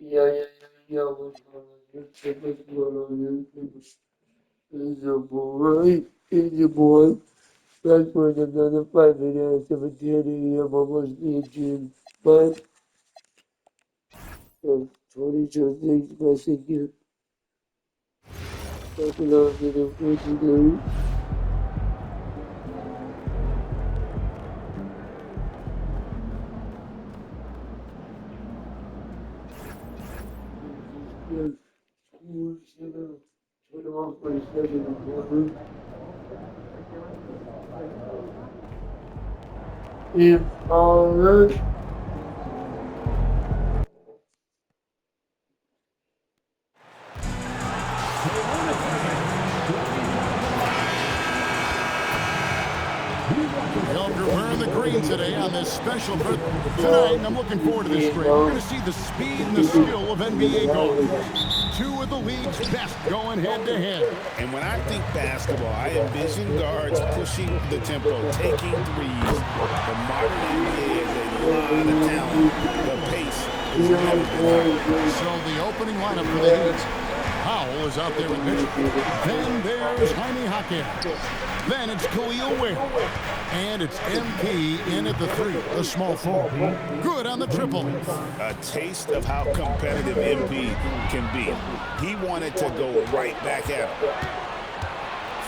Yeah, yeah, yeah, yeah. What's going on? What's going on? It's your boy. It's your boy. Back with another 5 minutes of a daily. I'm almost the gym. But 22 things messing you. Talking about the today. Yes, school, 21:47 in the morning. If all Well, you're wearing the green today on this special trip tonight, and I'm looking forward to this stream. We're going to see the speed and the skill of NBA guards. Two of the league's best going head-to-head. And when I think basketball, I envision guards pushing the tempo, taking threes. The modern NBA is a lot of talent. The pace is never been higher. So the opening lineup for the Heat. Powell is out there with Mitchell. Then there's Jaime Jaquez. Then it's Khalil Ware. And it's MP in at the three, the small forward. Good on the triple. A taste of how competitive MP can be. He wanted to go right back at him.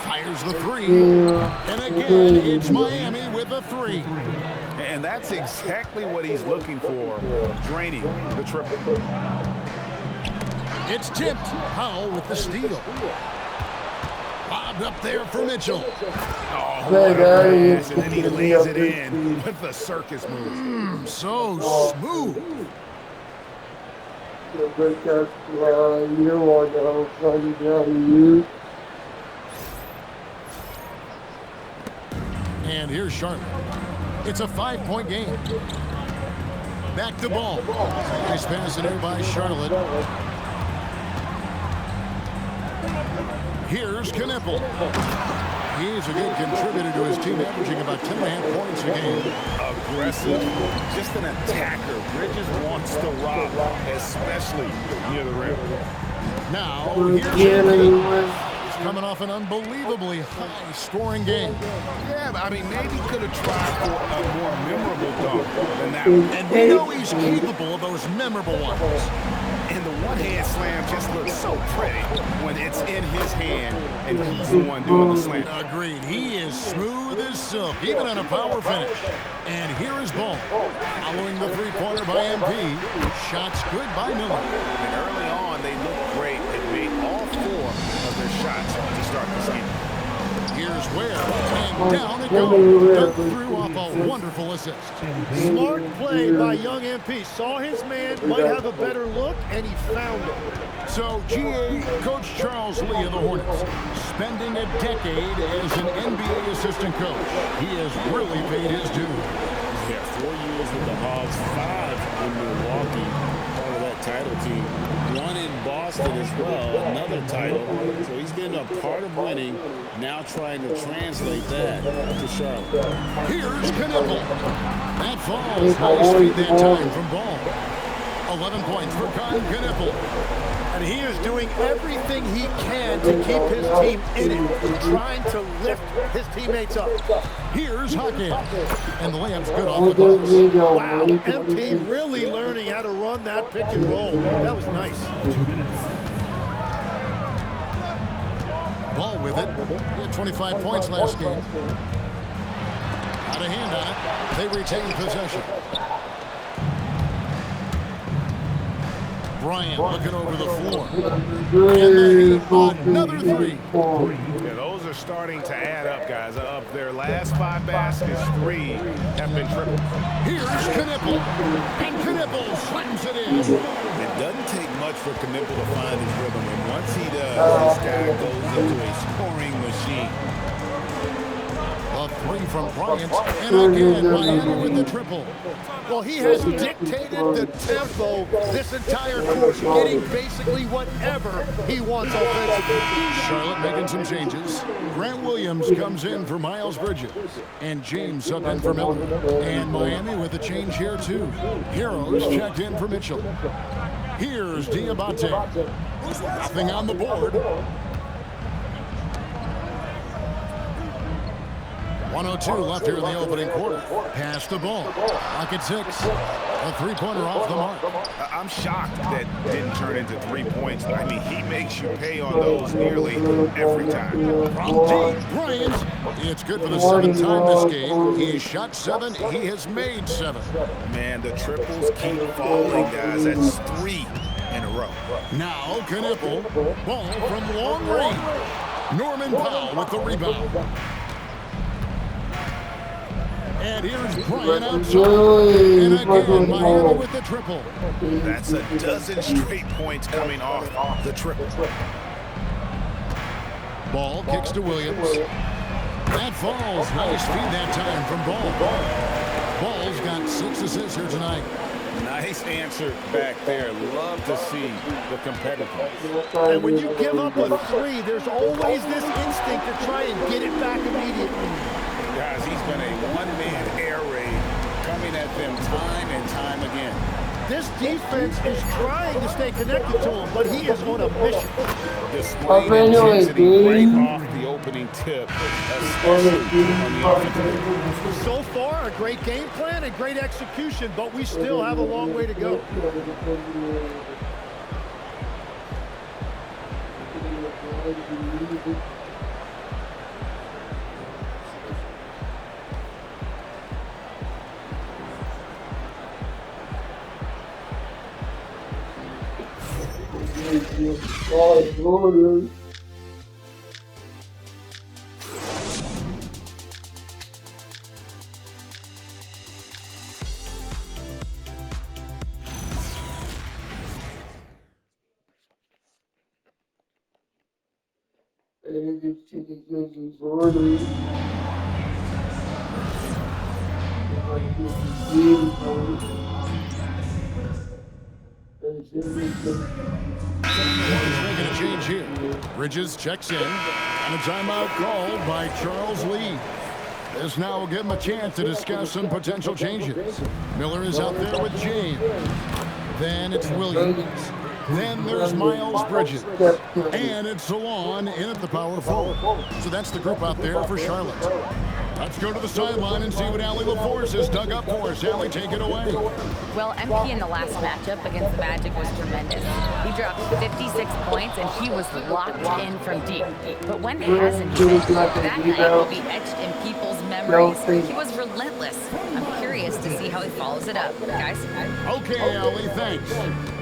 Fires the three. And again, it's Miami with a three. And that's exactly what he's looking for, draining the triple. It's tipped. Powell with the steal. Bobbed up there for Mitchell. Oh, what a pass, and then he lays it in with the circus move. So smooth. You want to help somebody down you. And here's Charlotte. It's a 5-point game. Back to ball. Nice pass in here by Charlotte. Here's Knipple. He's a good contributor to his team, averaging about 10.5 points a game. Aggressive, just an attacker. Bridges wants to rock, especially near the rim. Now, here's He's coming off an unbelievably high-scoring game. Yeah, I mean, maybe could have tried for a more memorable dunk than that one. And we know he's capable of those memorable ones. And the one-hand slam just looks so pretty when it's in his hand and he's the one doing the slam. Agreed. He is smooth as silk, even on a power finish. And here is Ball. Following the three-pointer by MP. Shots good by Miller. And early on, they looked great. They made all four of their shots to start this game. Here's Ware, and down it goes. Threw off a wonderful assist. Smart play by young MP. Saw his man, might have a better look, and he found him. So, GA Coach Charles Lee of the Hornets, spending a decade as an NBA assistant coach. He has really paid his dues. Yeah, 4 years with the Hogs, 5 in Milwaukee, part of that title team. 1 in Boston as well, another title. So he's been a part of winning, now trying to translate that to Charlotte. Here's Knipple. That falls. Nice feed that time from Ball. 11 points for Con Knipple. And he is doing everything he can to keep his team in it, trying to lift his teammates up. Here's Jaquez. And the layup's good off the glass. Wow, MP really learning how to run that pick and roll. That was nice. Ball with it. He had 25 points last game. Got a hand on it. They retain possession. Bryant looking over the floor. And the Heat, another three. Yeah, those are starting to add up, guys. Of their last 5 baskets, 3 have been triple. Here's Knipple. And Knipple slams it in. It doesn't take much for Knipple to find his rhythm, and once he does, this guy goes into a scoring machine. A three from Bryant, and again Miami with the triple. Well, he has dictated the tempo this entire course, getting basically whatever he wants offensively. Charlotte making some changes. Grant Williams comes in for Miles Bridges, and James subbed in for Miller. And Miami with a change here too. Heroes checked in for Mitchell. Here's Diabate. Nothing on the board. 1:02 left here in the opening quarter. Pass the ball. Clock at 6. A three-pointer off the mark. I'm shocked that didn't turn into 3 points. I mean, he makes you pay on those nearly every time. From deep, Bryant. It's good for the 7th time this game. He shot 7. He has made 7. Man, the triples keep falling, guys. That's 3 in a row. Now, Knippel. Ball from long range. Norman Powell with the rebound. And here's Bryant outside. And again, Miami with the triple. That's a dozen straight points coming off the triple. Ball kicks to Williams. That falls. Nice feed that time from Ball. Ball's got 6 assists here tonight. Nice answer back there. Love to see the competitiveness. And when you give up a 3, there's always this instinct to try and get it back immediately. Guys, he's been a one-man air raid coming at them time and time again. This defense is trying to stay connected to him, but he is on a mission. Displaying intensity right off the opening tip, especially on the offensive end. So far, a great game plan and great execution, but we still have a long way to go. Making a change here. Bridges checks in. And a timeout called by Charles Lee. This now will give him a chance to discuss some potential changes. Miller is out there with James. Then it's Williams. Then there's Miles Bridges. And it's Salon in at the power forward. So that's the group out there for Charlotte. Let's go to the sideline and see what Allie LaForce has dug up for us. Allie, take it away. Well, MP in the last matchup against the Magic was tremendous. He dropped 56 points, and he was locked in from deep. But when hasn't he been? That night will be etched in people's memories. He was relentless. I'm curious to see how he follows it up. Guys? Okay, Allie, thanks.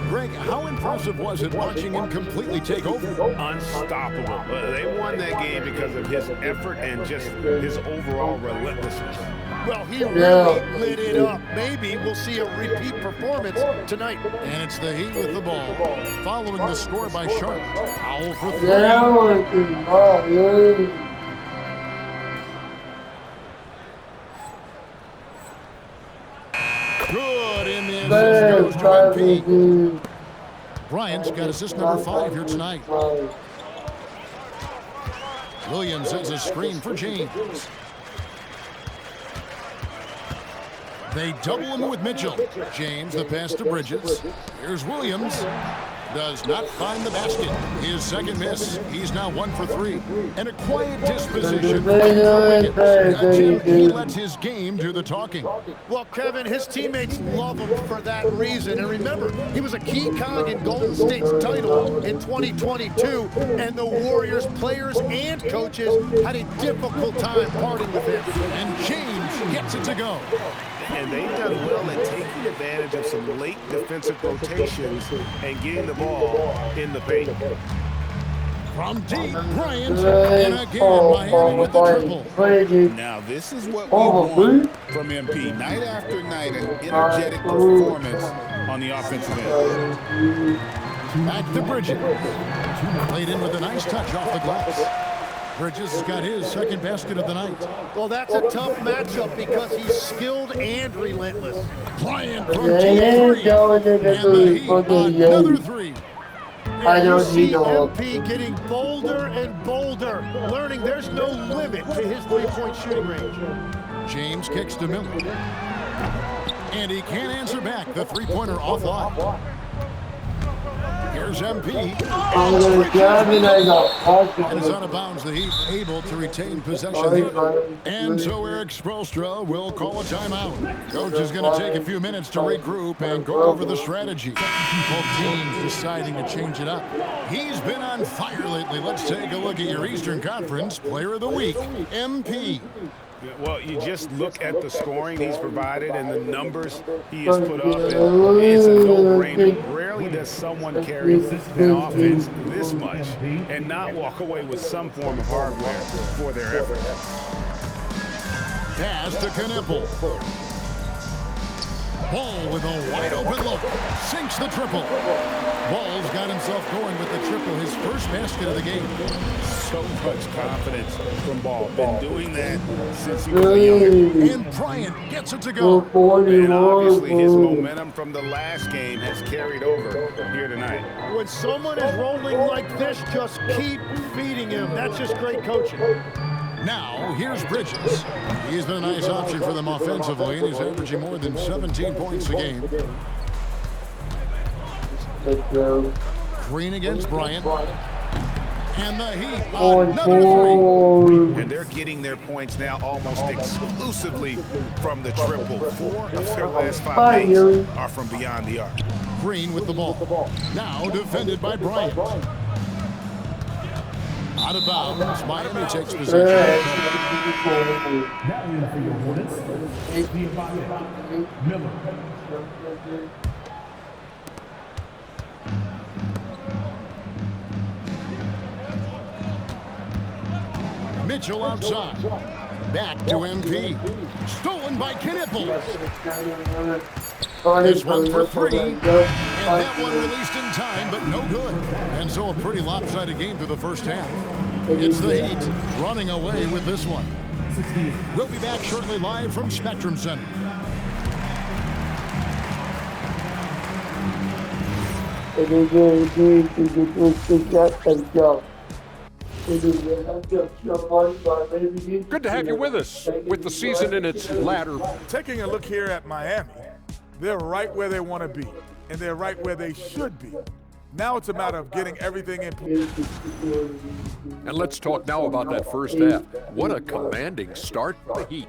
Greg, how impressive was it watching him completely take over? Unstoppable. They won that game because of his effort and just his overall relentlessness. Well, he really lit it up. Maybe we'll see a repeat performance tonight. And it's the Heat with the ball. Following the score by Charlotte. Powell for 3. Good in the assist goes to MP. Bryant's got assist number 5 here tonight. Williams has a screen for James. They double him with Mitchell. James, the pass to Bridges. Here's Williams. Does not find the basket. His second miss. He's now 1 for 3. And a quiet disposition. He lets his game do the talking. Well, Kevin, his teammates love him for that reason. And remember, he was a key cog in Golden State's title in 2022. And the Warriors players and coaches had a difficult time parting with him. And James gets it to go. And they've done well at taking advantage of some late defensive rotations and getting the ball in the paint. From deep, Bryant, and again, Miami with the triple. Now, this is what we want from MP. Night after night, an energetic performance on the offensive end. Back to Bridges. Played in with a nice touch off the glass. Bridges has got his second basket of the night. Well, that's a tough matchup because he's skilled and relentless. Bryant from deep 3. And the Heat another 3. You see MP getting bolder and bolder, learning there's no limit to his three-point shooting range. James kicks to Miller. And he can't answer back. The three-pointer offline. There's MP. I'm going to grab it as a And is out of bounds. The Heat able to retain possession here. And so Eric Spoelstra will call a timeout. Coach is going to take a few minutes to regroup and go over the strategy. Both teams deciding to change it up. He's been on fire lately. Let's take a look at your Eastern Conference Player of the Week, MP. Well, you just look at the scoring he's provided and the numbers he has put up. And it's a no-brainer. Rarely does someone carry an offense this much and not walk away with some form of hardware for their effort. Pass to Knippel. Ball with a wide open look. Sinks the triple. Ball's got himself going with the triple, his first basket of the game. So much confidence from Ball. Been doing that since he was a youngin'. And Bryant gets it to go. And obviously his momentum from the last game has carried over here tonight. When someone is rolling like this, just keep feeding him. That's just great coaching. Now, here's Bridges. He's been a nice option for them offensively, and he's averaging more than 17 points a game. Green against Bryant. And the Heat on another three. And they're getting their points now almost exclusively from the triple. 4 of their last 5 makes are from beyond the arc. Green with the ball. Now defended by Bryant. Out of bounds, Miami takes possession. That win for your Hornets. Miller. Mitchell outside. Back to MP. Stolen by Knippel. This one for 3. And that one released in time, but no good. And so a pretty lopsided game through the first half. It's the Heat running away with this one. We'll be back shortly live from Spectrum Center. Good to have you with us. With the season in its latter. Taking a look here at Miami, they're right where they want to be, and they're right where they should be. Now it's a matter of getting everything in place. And let's talk now about that first half. What a commanding start for the Heat.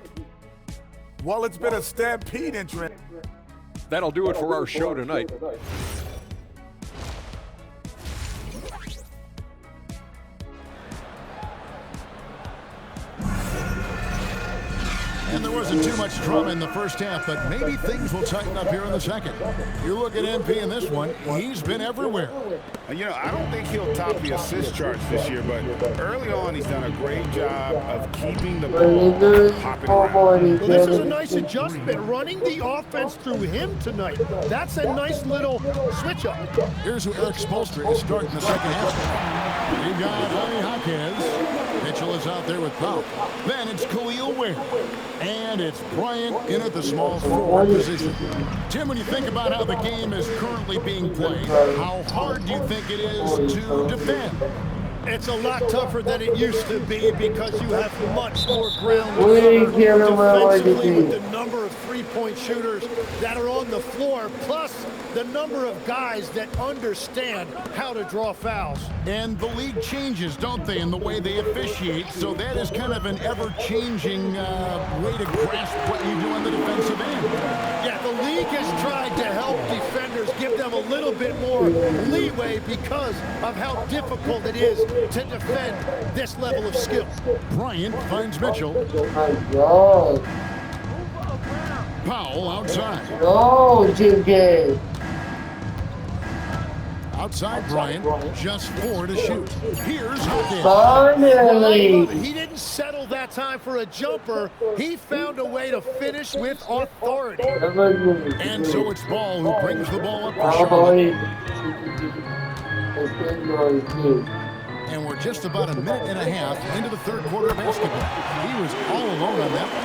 Well, it's been a stampede entrance. That'll do it for our show tonight. And there wasn't too much drama in the first half, but maybe things will tighten up here in the second. You look at MP in this one, he's been everywhere. You know, I don't think he'll top the assist charts this year, but early on he's done a great job of keeping the ball hopping around. Well, this is a nice adjustment, running the offense through him tonight. That's a nice little switch up. Here's who Eric Spoelstra is starting the second half. You've got Jaime Jaquez. Mitchell is out there with Powell. Then it's Khalil Ware. And it's Bryant in at the small forward position. Tim, when you think about how the game is currently being played, how hard do you think it is to defend? It's a lot tougher than it used to be because you have much more ground defensively with the number of three-point shooters that are on the floor, plus the number of guys that understand how to draw fouls. And the league changes, don't they, in the way they officiate, so that is kind of an ever-changing way to grasp what you do on the defensive end. Yeah, the league has tried to help defenders, give them a little bit more leeway because of how difficult it is to defend this level of skill. Bryant finds Mitchell. Oh my God. Powell outside. No, Jim. Outside Bryant, just 4 to shoot. Here's Hawkins. Finally. He didn't settle that time for a jumper. He found a way to finish with authority. And so it's Ball who brings the ball up for Charlotte. And we're just about a minute and a half into the third quarter of basketball. He was all alone on that one.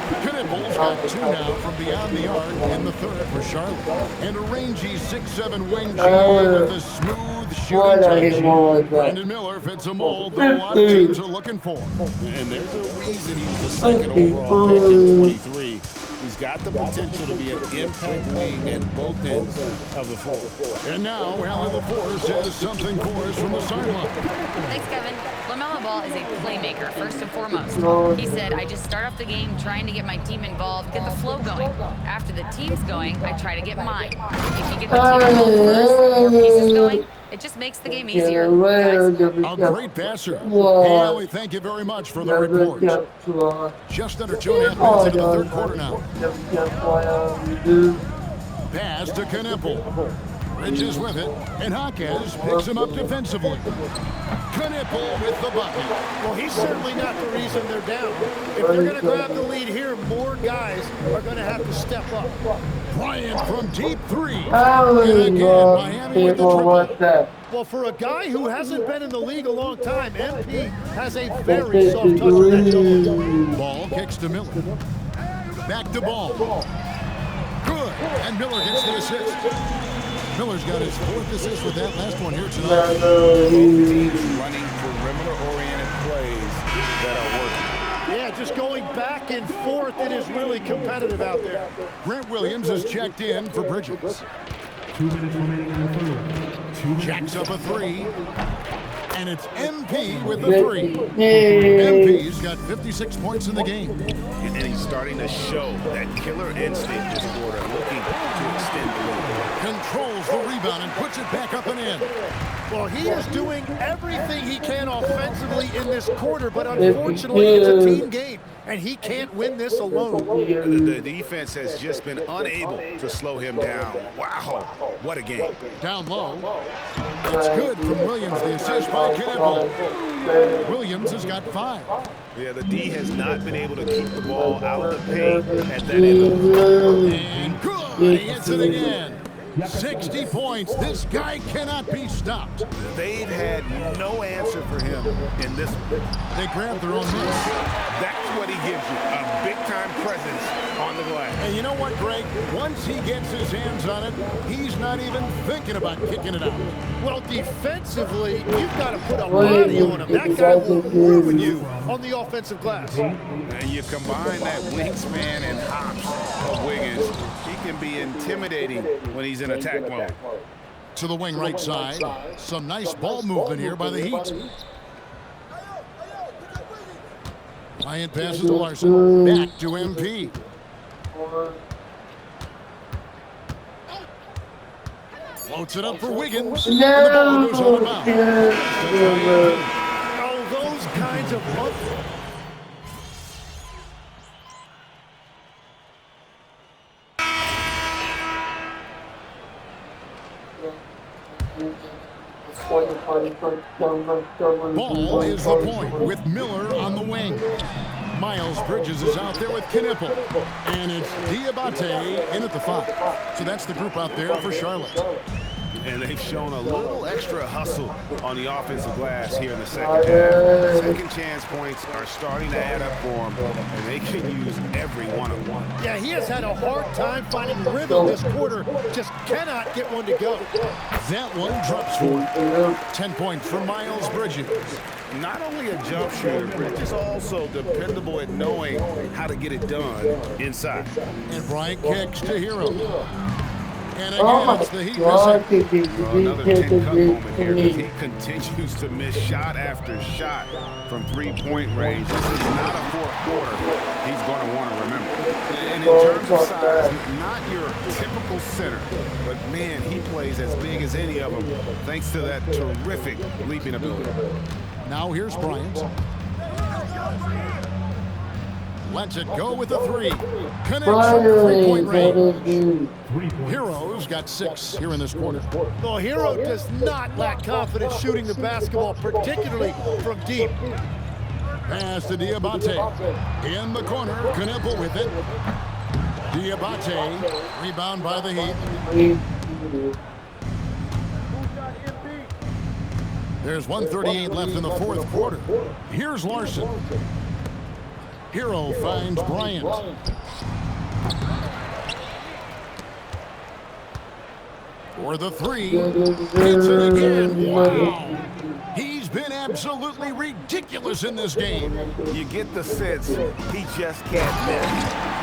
Knippel's got 2 now from beyond the arc in the third for Charlotte. And a rangy 6'7" wing G with a smooth shooting touch. Brandon Miller fits a mold that a lot of teams are looking for. And there's a reason he was the second overall pick in 23. He's He's got the potential to be an impact wing at both ends of the floor. And now, Alan LaForce has something for us from the sideline. Thanks, Kevin. LaMelo Ball is a playmaker, first and foremost. He said, I just start off the game trying to get my team involved, get the flow going. After the team's going, I try to get mine. If you get the team involved first, your pieces going, it just makes the game easier. Guys. A great passer. Hey, we thank you very much for the report. Just under 2.5 minutes into the third quarter now. Pass to Knipple. Bridges with it, and Hawkins picks him up defensively. Knipple with the bucket. Well, he's certainly not the reason they're down. If they're going to grab the lead here, more guys are going to have to step up. Bryant from deep three. And again, Miami with the triple. Well, for a guy who hasn't been in the league a long time, MP has a very soft touch on that double. Ball kicks to Miller. Back to Ball. Good. And Miller gets the assist. Miller's got his 4th assist with that last one here tonight. Both teams running perimeter-oriented plays that are working. Yeah, just going back and forth, it is really competitive out there. Grant Williams is checked in for Bridges. 2 minutes remaining in the third. Jacks up a 3. And it's MP with the 3. MP's got 56 points in the game. And he's starting to show that killer instinct this quarter, looking to extend the lead. Controls the rebound and puts it back up and in. Well, he is doing everything he can offensively in this quarter, but unfortunately it's a team game, and he can't win this alone. The defense has just been unable to slow him down. Wow, what a game. Down low. It's good from Williams, the assist by Knipple. Williams has got 5. Yeah, the D has not been able to keep the ball out of the paint at that end of the floor. And good, he hits it again. 60 points. This guy cannot be stopped. They've had no answer for him in this one. They grabbed their own miss. That's what he gives you, a big-time presence on the glass. And you know what, Greg? Once he gets his hands on it, he's not even thinking about kicking it out. Well, defensively, you've got to put a body on him. That guy will ruin you on the offensive glass. And you combine that wingspan and hops of Wiggins, he can be intimidating when he's in attack mode. To the wing right side. Some nice ball movement here by the Heat. Bryant passes to Larson. Back to MP. Floats it up for Wiggins. And the ball goes out of bounds. Oh, those kinds of Ball is the point with Miller on the wing. Miles Bridges is out there with Knipple. And it's Diabate in at the 5. So that's the group out there for Charlotte. And they've shown a little extra hustle on the offensive glass here in the second half. Second chance points are starting to add up for them, and they can use every one of them. Yeah, he has had a hard time finding rhythm this quarter. Just cannot get one to go. That one drops for him. 10 points for Miles Bridges. Not only a jump shooter, Bridges also dependable at knowing how to get it done inside. And Bryant kicks to Hero. And again, it's the Heat missing. Another 10-cut moment here as he continues to miss shot after shot from three-point range. This is not a fourth quarter he's going to want to remember. And in terms of size, not your typical center, but man, he plays as big as any of them thanks to that terrific leaping ability. Now here's Bryant. Lets it go with a 3. Connects from 3-point range. Hero's got 6 here in this quarter. Well, Hero does not lack confidence shooting the basketball, particularly from deep. Pass to Diabate. In the corner, Knipple with it. Diabate, rebound by the Heat. There's 1:38 left in the fourth quarter. Here's Larson. Hero finds Bryant. For the 3. Hits it again. Wow. He's been absolutely ridiculous in this game. You get the sense he just can't miss.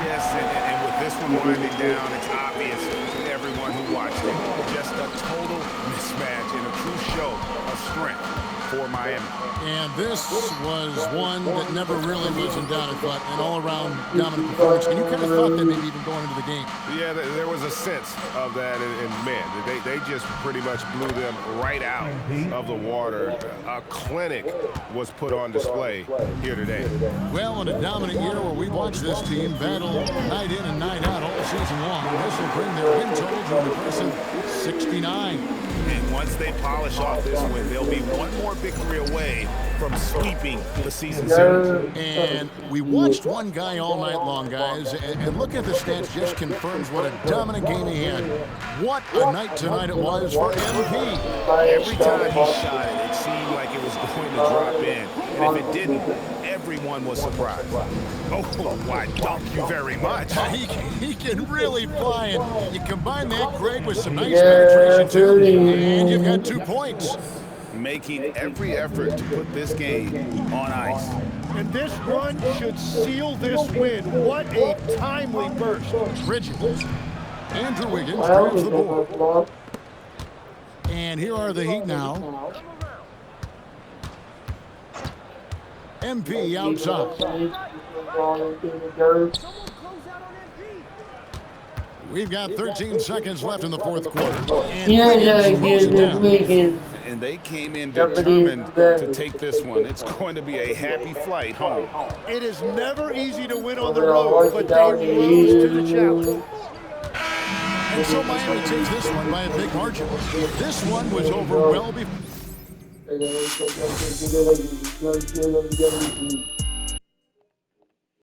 Yes, and with this one winding down, it's obvious to everyone who watched it. Just a total mismatch and a true show of strength for Miami. And this was one that never really was in doubt, I thought, an all-around dominant performance. And you kind of thought that maybe even going into the game. Yeah, there was a sense of that, and man, they just pretty much blew them right out of the water. A clinic was put on display here today. Well, in a dominant year where we watched this team battle night in and night out all season long, this will bring their win total to an impressive 69. And once they polish off this win, they'll be one more victory away from sweeping the season series. And we watched one guy all night long, guys, and look at the stats just confirms what a dominant game he had. What a night tonight it was for MP. Every time he shot it, it seemed like it was going to drop in. And if it didn't, everyone was surprised. Oh, why, thank you very much. He can really fly, and you combine that, Greg, with some nice penetration, too, and you've got 2 points. Making every effort to put this game on ice. And this run should seal this win. What a timely burst. Bridges. Andrew Wiggins grabs the ball. And here are the Heat now. MP outside. We've got 13 seconds left in the fourth quarter. And they came in determined to take this one. It's going to be a happy flight home. It is never easy to win on the road, but they rose to the challenge. And so Miami takes this one by a big margin. This one was over well before.